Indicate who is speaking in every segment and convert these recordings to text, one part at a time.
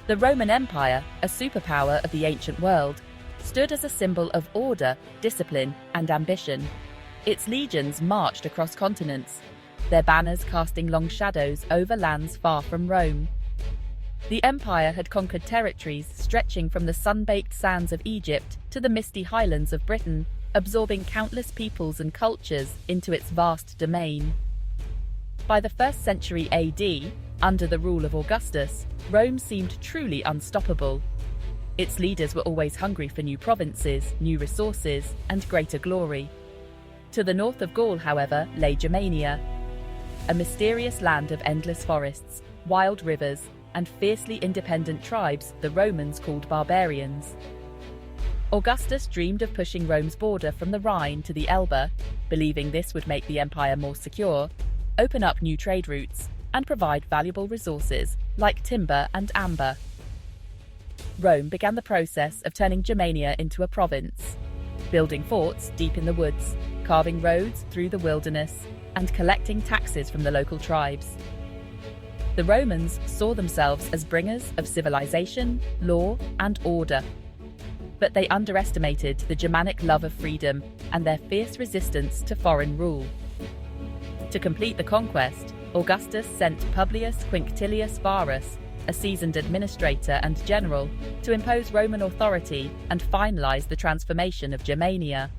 Speaker 1: The Roman Empire, a superpower of the ancient world, stood as a symbol of order, discipline, and ambition. Its legions marched across continents, their banners casting long shadows over lands far from Rome. The empire had conquered territories stretching from the sun-baked sands of Egypt to the misty highlands of Britain, absorbing countless peoples and cultures into its vast domain. By the 1st century AD, under the rule of Augustus, Rome seemed truly unstoppable. Its leaders were always hungry for new provinces, new resources, and greater glory. To the north of Gaul, however, lay Germania, a mysterious land of endless forests, wild rivers, and fiercely independent tribes the Romans called barbarians. Augustus dreamed of pushing Rome's border from the Rhine to the Elbe, believing this would make the empire more secure, open up new trade routes, and provide valuable resources like timber and amber. Rome began the process of turning Germania into a province, building forts deep in the woods, carving roads through the wilderness, and collecting taxes from the local tribes. The Romans saw themselves as bringers of civilization, law, and order. But they underestimated the Germanic love of freedom and their fierce resistance to foreign rule. To complete the conquest, Augustus sent Publius Quinctilius Varus, a seasoned administrator and general, to impose Roman authority and finalize the transformation of Germania.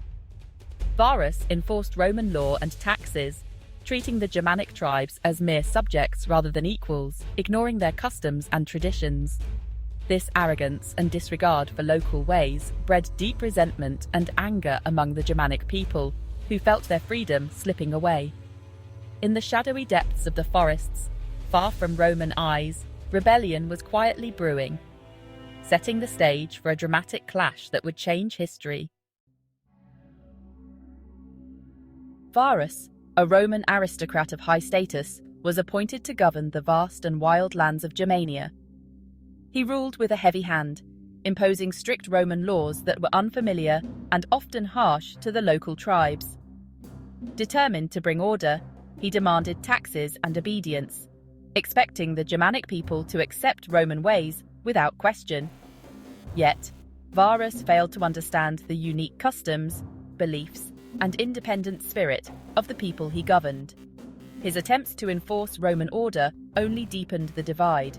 Speaker 1: Varus enforced Roman law and taxes, treating the Germanic tribes as mere subjects rather than equals, ignoring their customs and traditions. This arrogance and disregard for local ways bred deep resentment and anger among the Germanic people, who felt their freedom slipping away. In the shadowy depths of the forests, far from Roman eyes, rebellion was quietly brewing, setting the stage for a dramatic clash that would change history. Varus, a Roman aristocrat of high status, was appointed to govern the vast and wild lands of Germania. He ruled with a heavy hand, imposing strict Roman laws that were unfamiliar and often harsh to the local tribes. Determined to bring order, he demanded taxes and obedience, expecting the Germanic people to accept Roman ways without question. Yet, Varus failed to understand the unique customs, beliefs, and independent spirit of the people he governed. His attempts to enforce Roman order only deepened the divide.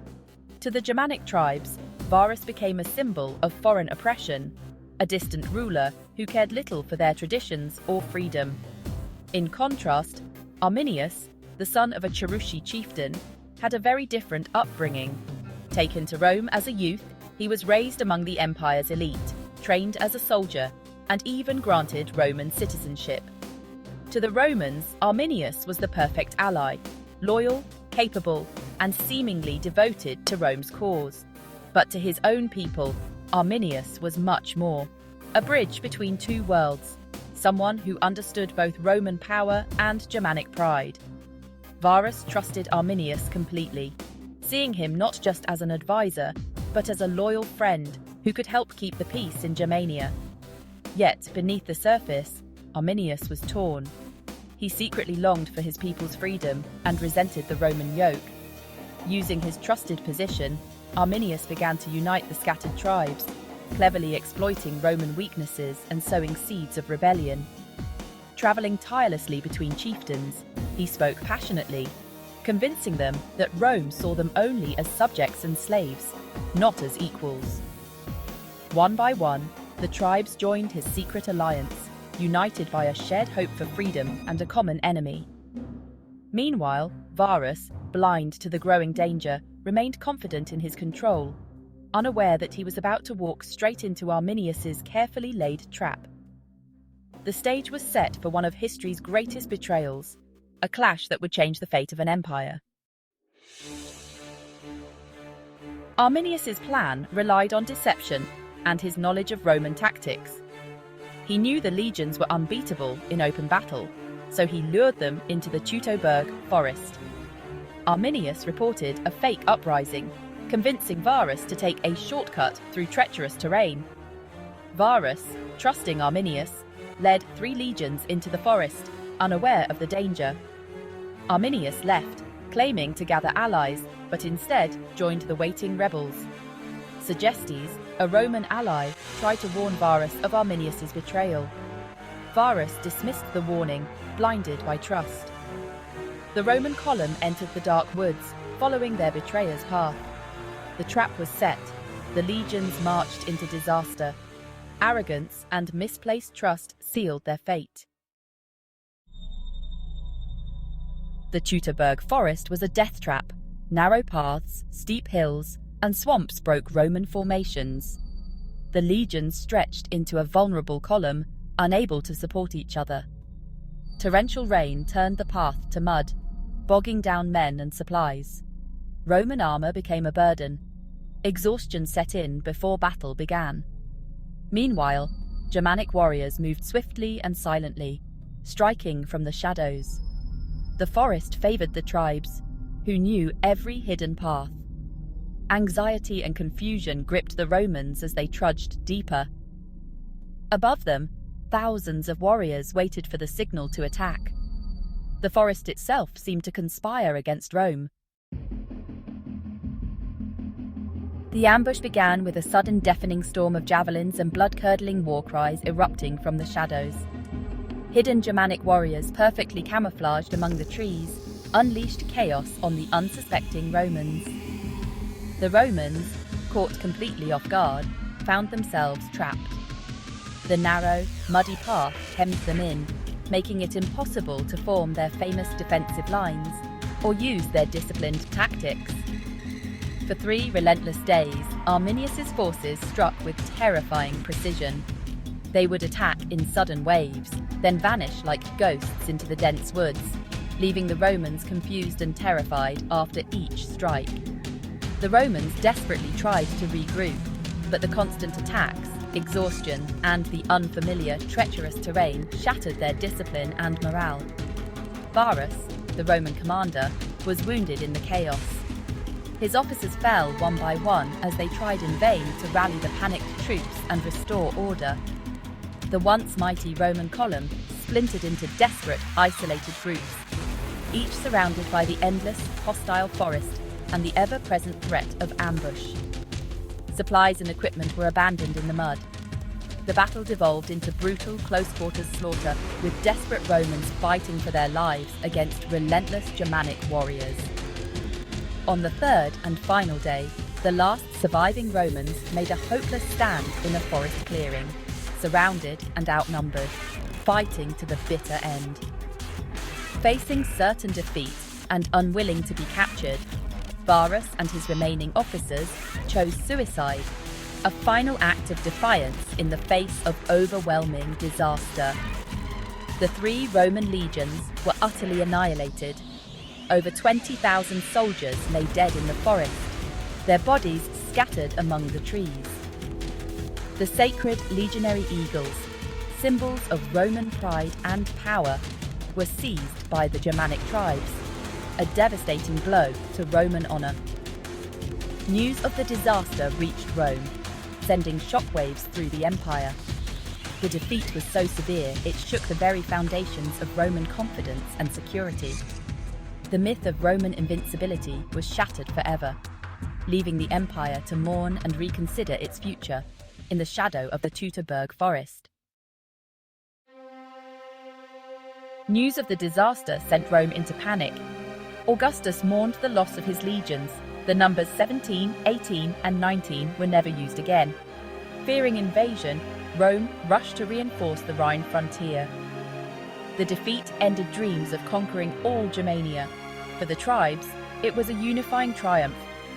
Speaker 1: To the Germanic tribes, Varus became a symbol of foreign oppression, a distant ruler who cared little for their traditions or freedom. In contrast, Arminius, the son of a Cherusci chieftain, had a very different upbringing. Taken to Rome as a youth, he was raised among the empire's elite, trained as a soldier, and even granted Roman citizenship. To the Romans, Arminius was the perfect ally, loyal, capable, and seemingly devoted to Rome's cause. But to his own people, Arminius was much more. A bridge between two worlds, someone who understood both Roman power and Germanic pride. Varus trusted Arminius completely, seeing him not just as an advisor, but as a loyal friend who could help keep the peace in Germania. Yet, beneath the surface, Arminius was torn. He secretly longed for his people's freedom and resented the Roman yoke. Using his trusted position, Arminius began to unite the scattered tribes, cleverly exploiting Roman weaknesses and sowing seeds of rebellion. Traveling tirelessly between chieftains, he spoke passionately, convincing them that Rome saw them only as subjects and slaves, not as equals. One by one, the tribes joined his secret alliance, united by a shared hope for freedom and a common enemy. Meanwhile, Varus, blind to the growing danger, remained confident in his control, unaware that he was about to walk straight into Arminius's carefully laid trap. The stage was set for one of history's greatest betrayals, a clash that would change the fate of an empire. Arminius's plan relied on deception and his knowledge of Roman tactics. He knew the legions were unbeatable in open battle, so he lured them into the Teutoburg Forest. Arminius reported a fake uprising, convincing Varus to take a shortcut through treacherous terrain. Varus, trusting Arminius, led 3 legions into the forest, unaware of the danger. Arminius left, claiming to gather allies, but instead joined the waiting rebels. Sergestes, a Roman ally, tried to warn Varus of Arminius's betrayal. Varus dismissed the warning, blinded by trust. The Roman column entered the dark woods, following their betrayer's path. The trap was set. The legions marched into disaster. Arrogance and misplaced trust sealed their fate. The Teutoburg Forest was a death trap. Narrow paths, steep hills, and swamps broke Roman formations. The legions stretched into a vulnerable column, unable to support each other. Torrential rain turned the path to mud, bogging down men and supplies. Roman armor became a burden. Exhaustion set in before battle began. Meanwhile, Germanic warriors moved swiftly and silently, striking from the shadows. The forest favored the tribes, who knew every hidden path. Anxiety and confusion gripped the Romans as they trudged deeper. Above them, thousands of warriors waited for the signal to attack. The forest itself seemed to conspire against Rome. The ambush began with a sudden deafening storm of javelins and blood-curdling war cries erupting from the shadows. Hidden Germanic warriors, perfectly camouflaged among the trees, unleashed chaos on the unsuspecting Romans. The Romans, caught completely off guard, found themselves trapped. The narrow, muddy path hemmed them in, making it impossible to form their famous defensive lines or use their disciplined tactics. For 3 relentless days, Arminius's forces struck with terrifying precision. They would attack in sudden waves, then vanish like ghosts into the dense woods, leaving the Romans confused and terrified after each strike. The Romans desperately tried to regroup, but the constant attacks, exhaustion, and the unfamiliar, treacherous terrain shattered their discipline and morale. Varus, the Roman commander, was wounded in the chaos. His officers fell one by one as they tried in vain to rally the panicked troops and restore order. The once mighty Roman column splintered into desperate, isolated groups, each surrounded by the endless, hostile forest and the ever-present threat of ambush. Supplies and equipment were abandoned in the mud. The battle devolved into brutal, close-quarters slaughter, with desperate Romans fighting for their lives against relentless Germanic warriors. On the third and final day, the last surviving Romans made a hopeless stand in a forest clearing, surrounded and outnumbered, fighting to the bitter end. Facing certain defeat and unwilling to be captured, Varus and his remaining officers chose suicide, a final act of defiance in the face of overwhelming disaster. The 3 Roman legions were utterly annihilated. Over 20,000 soldiers lay dead in the forest, their bodies scattered among the trees. The sacred legionary eagles, symbols of Roman pride and power, were seized by the Germanic tribes, a devastating blow to Roman honor. News of the disaster reached Rome, sending shockwaves through the empire. The defeat was so severe it shook the very foundations of Roman confidence and security. The myth of Roman invincibility was shattered forever, leaving the empire to mourn and reconsider its future in the shadow of the Teutoburg Forest. News of the disaster sent Rome into panic. Augustus mourned the loss of his legions. The numbers 17, 18, and 19 were never used again. Fearing invasion, Rome rushed to reinforce the Rhine frontier. The defeat ended dreams of conquering all Germania. For the tribes, it was a unifying triumph.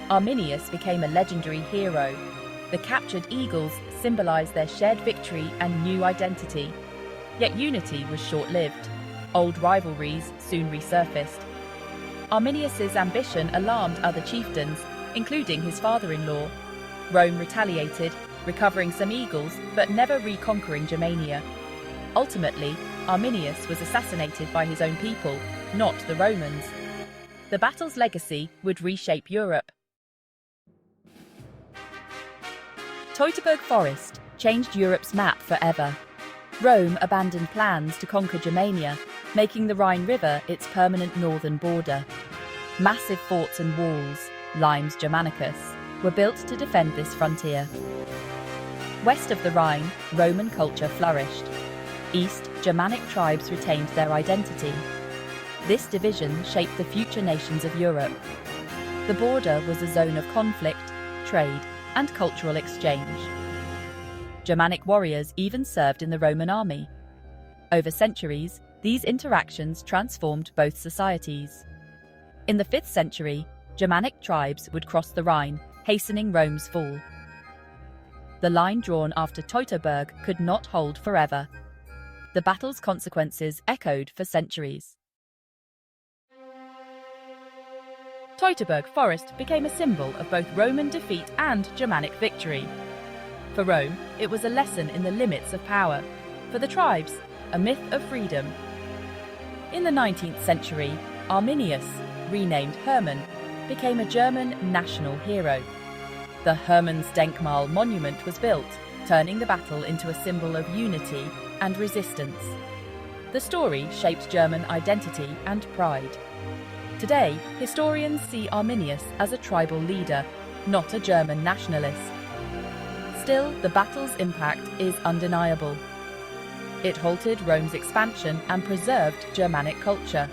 Speaker 1: Arminius became a legendary hero. The captured eagles symbolized their shared victory and new identity. Yet unity was short-lived. Old rivalries soon resurfaced. Arminius's ambition alarmed other chieftains, including his father-in-law. Rome retaliated, recovering some eagles but never reconquering Germania. Ultimately, Arminius was assassinated by his own people, not the Romans. The battle's legacy would reshape Europe. Teutoburg Forest changed Europe's map forever. Rome abandoned plans to conquer Germania, making the Rhine River its permanent northern border. Massive forts and walls, Limes Germanicus, were built to defend this frontier. West of the Rhine, Roman culture flourished. East, Germanic tribes retained their identity. This division shaped the future nations of Europe. The border was a zone of conflict, trade, and cultural exchange. Germanic warriors even served in the Roman army. Over centuries, these interactions transformed both societies. In the 5th century, Germanic tribes would cross the Rhine, hastening Rome's fall. The line drawn after Teutoburg could not hold forever. The battle's consequences echoed for centuries. Teutoburg Forest became a symbol of both Roman defeat and Germanic victory. For Rome, it was a lesson in the limits of power. For the tribes, a myth of freedom. In the 19th century, Arminius, renamed Hermann, became a German national hero. The Hermannsdenkmal monument was built, turning the battle into a symbol of unity and resistance. The story shaped German identity and pride. Today, historians see Arminius as a tribal leader, not a German nationalist. Still, the battle's impact is undeniable. It halted Rome's expansion and preserved Germanic culture.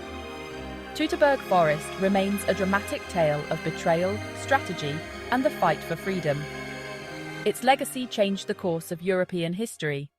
Speaker 1: Teutoburg Forest remains a dramatic tale of betrayal, strategy, and the fight for freedom. Its legacy changed the course of European history.